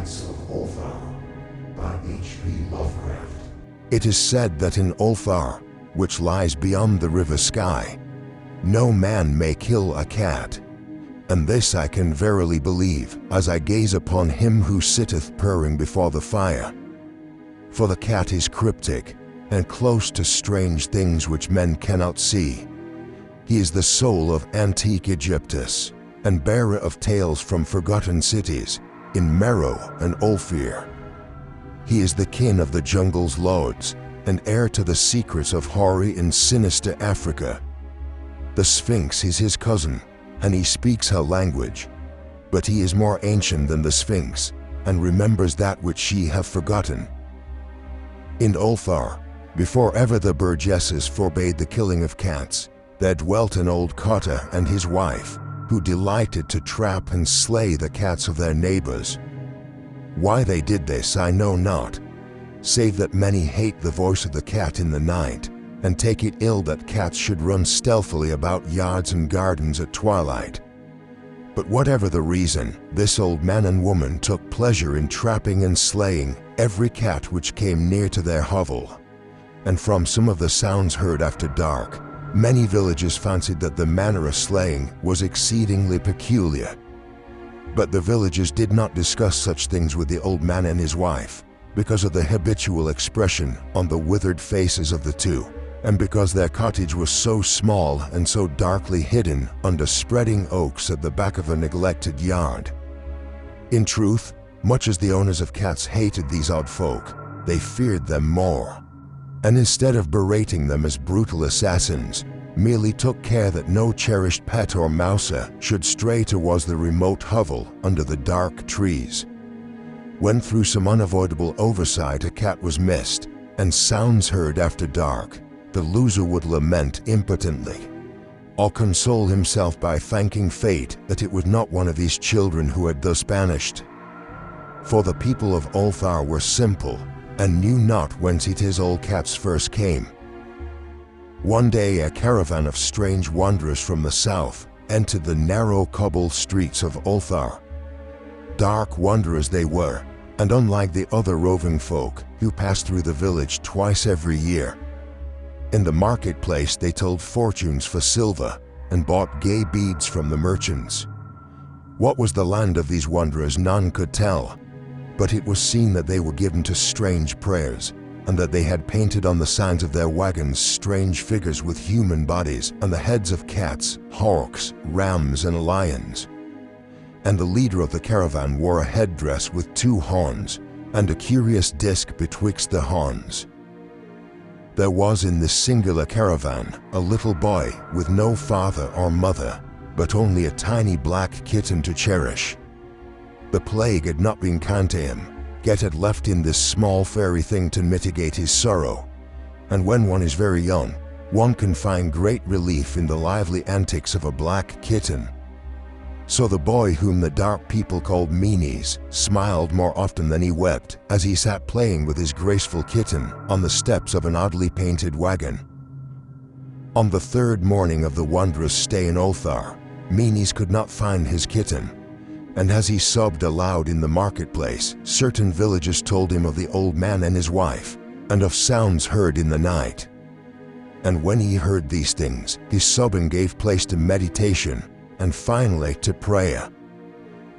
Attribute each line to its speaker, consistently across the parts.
Speaker 1: Nights of Ulthar by H.P. Lovecraft.
Speaker 2: It is said that in Ulthar, which lies beyond the river Sky, no man may kill a cat. And this I can verily believe, as I gaze upon him who sitteth purring before the fire. For the cat is cryptic, and close to strange things which men cannot see. He is the soul of antique Egyptus, and bearer of tales from forgotten cities, in Meroe and Ulthar. He is the kin of the jungle's lords, and heir to the secrets of hoary and sinister Africa. The Sphinx is his cousin, and he speaks her language. But he is more ancient than the Sphinx, and remembers that which she have forgotten. In Ulthar, before ever the burgesses forbade the killing of cats, there dwelt an old cotter and his wife, who delighted to trap and slay the cats of their neighbors. Why they did this I know not, save that many hate the voice of the cat in the night, and take it ill that cats should run stealthily about yards and gardens at twilight. But whatever the reason, this old man and woman took pleasure in trapping and slaying every cat which came near to their hovel. And from some of the sounds heard after dark, many villagers fancied that the manner of slaying was exceedingly peculiar. But the villagers did not discuss such things with the old man and his wife, because of the habitual expression on the withered faces of the two, and because their cottage was so small and so darkly hidden under spreading oaks at the back of a neglected yard. In truth, much as the owners of cats hated these odd folk, they feared them more, and instead of berating them as brutal assassins, merely took care that no cherished pet or mouser should stray towards the remote hovel under the dark trees. When through some unavoidable oversight a cat was missed, and sounds heard after dark, the loser would lament impotently, or console himself by thanking fate that it was not one of his children who had thus vanished. For the people of Ulthar were simple, and knew not whence it is all cats first came. One day a caravan of strange wanderers from the south entered the narrow cobbled streets of Ulthar. Dark wanderers they were, and unlike the other roving folk who passed through the village twice every year. In the marketplace they told fortunes for silver and bought gay beads from the merchants. What was the land of these wanderers none could tell, but it was seen that they were given to strange prayers, and that they had painted on the sides of their wagons strange figures with human bodies and the heads of cats, hawks, rams, and lions. And the leader of the caravan wore a headdress with 2 horns, and a curious disc betwixt the horns. There was in this singular caravan a little boy with no father or mother, but only a tiny black kitten to cherish. The plague had not been kind to him, yet had left him this small fairy thing to mitigate his sorrow. And when one is very young, one can find great relief in the lively antics of a black kitten. So the boy, whom the dark people called Meanies, smiled more often than he wept as he sat playing with his graceful kitten on the steps of an oddly painted wagon. On the 3rd morning of the wanderer's stay in Ulthar, Meanies could not find his kitten, and as he sobbed aloud in the marketplace, certain villagers told him of the old man and his wife, and of sounds heard in the night. And when he heard these things, his sobbing gave place to meditation, and finally to prayer.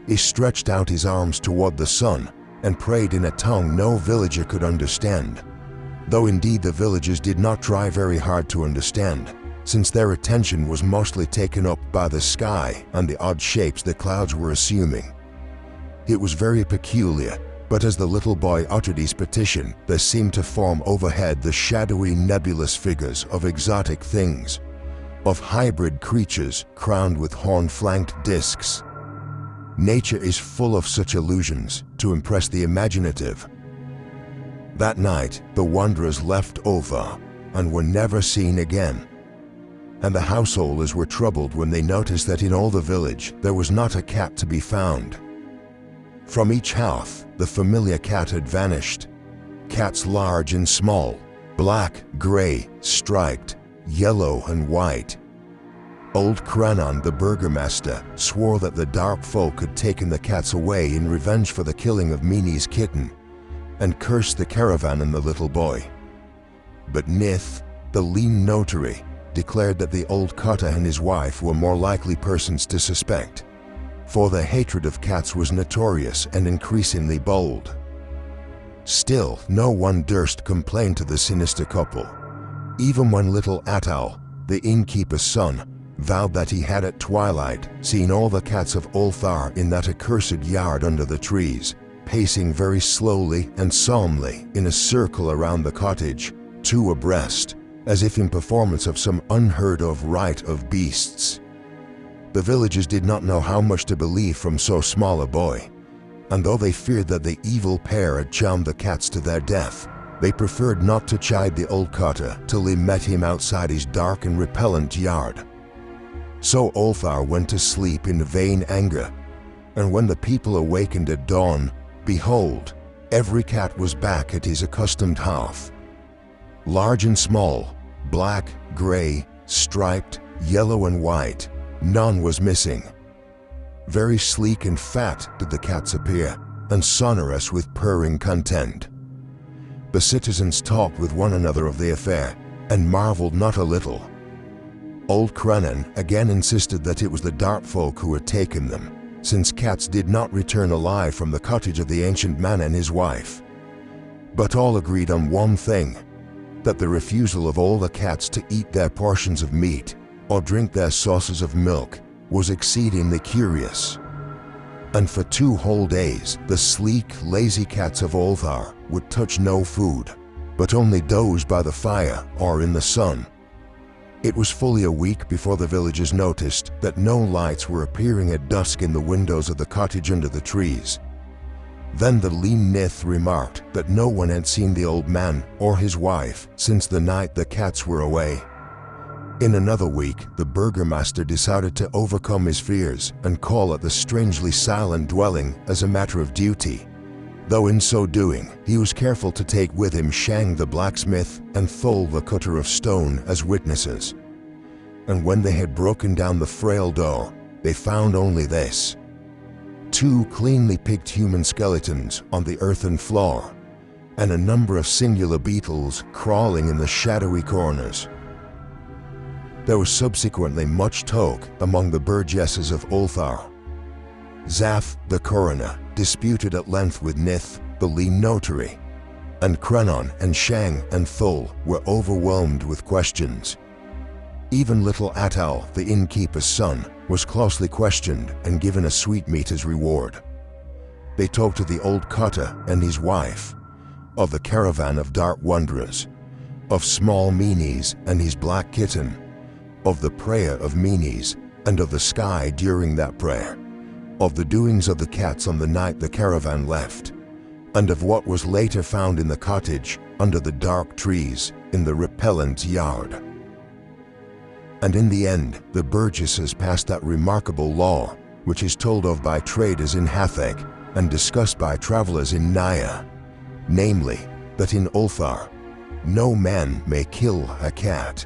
Speaker 2: He stretched out his arms toward the sun, and prayed in a tongue no villager could understand, though indeed the villagers did not try very hard to understand, since their attention was mostly taken up by the sky and the odd shapes the clouds were assuming. It was very peculiar, but as the little boy uttered his petition, there seemed to form overhead the shadowy nebulous figures of exotic things, of hybrid creatures crowned with horn-flanked discs. Nature is full of such illusions to impress the imaginative. That night, the wanderers left Ulthar and were never seen again. And the householders were troubled when they noticed that in all the village there was not a cat to be found. From each house, the familiar cat had vanished. Cats large and small, black, gray, striped, yellow and white. Old Crannon, the burgomaster, swore that the dark folk had taken the cats away in revenge for the killing of Meany's kitten, and cursed the caravan and the little boy. But Nith, the lean notary, declared that the old cotter and his wife were more likely persons to suspect, for their hatred of cats was notorious and increasingly bold. Still, no one durst complain to the sinister couple, even when little Atal, the innkeeper's son, vowed that he had at twilight seen all the cats of Ulthar in that accursed yard under the trees, pacing very slowly and solemnly in a circle around the cottage, two abreast, as if in performance of some unheard-of rite of beasts. The villagers did not know how much to believe from so small a boy, and though they feared that the evil pair had charmed the cats to their death, they preferred not to chide the old cotter till they met him outside his dark and repellent yard. So Ulthar went to sleep in vain anger, and when the people awakened at dawn, behold, every cat was back at his accustomed hearth. Large and small, black, gray, striped, yellow and white, none was missing. Very sleek and fat did the cats appear, and sonorous with purring content. The citizens talked with one another of the affair, and marveled not a little. Old Crannon again insisted that it was the dark folk who had taken them, since cats did not return alive from the cottage of the ancient man and his wife. But all agreed on one thing, that the refusal of all the cats to eat their portions of meat or drink their saucers of milk was exceedingly curious. And for 2 whole days the sleek, lazy cats of Ulthar would touch no food, but only doze by the fire or in the sun. It was fully a week before the villagers noticed that no lights were appearing at dusk in the windows of the cottage under the trees. Then the lean Nith remarked that no one had seen the old man or his wife since the night the cats were away. In another week, the burgomaster decided to overcome his fears and call at the strangely silent dwelling as a matter of duty, though in so doing, he was careful to take with him Shang the blacksmith and Thol the cutter of stone as witnesses. And when they had broken down the frail door, they found only this: 2 cleanly picked human skeletons on the earthen floor, and a number of singular beetles crawling in the shadowy corners. There was subsequently much talk among the burgesses of Ulthar. Zaf, the coroner, disputed at length with Nith, the lean notary, and Crannon and Shang and Thol were overwhelmed with questions. Even little Atal, the innkeeper's son, was closely questioned and given a sweetmeat as reward. They talked of the old cotter and his wife, of the caravan of dark wanderers, of small Meanies and his black kitten, of the prayer of Meanies and of the sky during that prayer, of the doings of the cats on the night the caravan left, and of what was later found in the cottage under the dark trees in the repellent yard. And in the end, the burgesses passed that remarkable law, which is told of by traders in Hatheg and discussed by travelers in Naya, namely, that in Ulthar, no man may kill a cat.